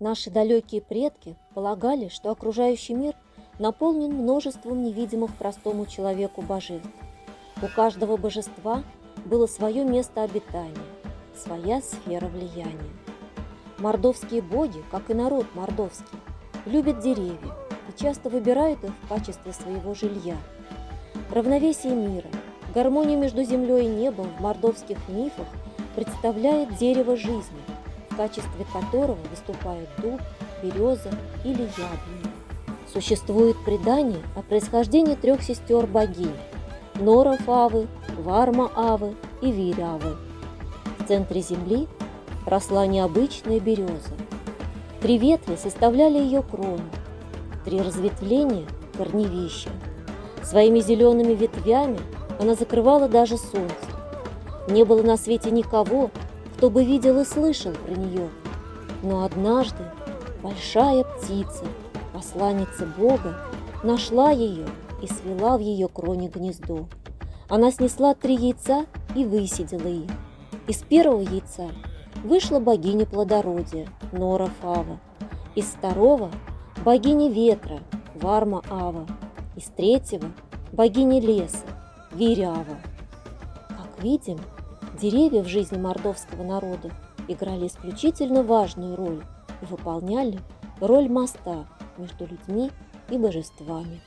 Наши далекие предки полагали, что окружающий мир наполнен множеством невидимых простому человеку божеств. У каждого божества было свое место обитания, своя сфера влияния. Мордовские боги, как и народ мордовский, любят деревья и часто выбирают их в качестве своего жилья. Равновесие мира, гармонию между землей и небом в мордовских мифах представляет дерево жизни, в качестве которого выступают дуб, береза или яблоня. Существует предание о происхождении 3 сестер-богинь – Нора-Фавы, Варма-Авы и Вирь-Авы. В центре земли росла необычная береза. 3 ветви составляли ее крону, 3 разветвления – корневища. Своими зелеными ветвями она закрывала даже солнце. Не было на свете никого, кто бы видел и слышал про нее. Но однажды большая птица, посланница Бога, нашла ее и свела в ее кроне гнездо. Она снесла 3 яйца и высидела их. Из первого яйца вышла богиня плодородия Нора-Фава, из второго – богиня ветра Варма-Ава, из третьего – богиня леса Вирь-Ава. Как видим, деревья в жизни мордовского народа играли исключительно важную роль и выполняли роль моста между людьми и божествами.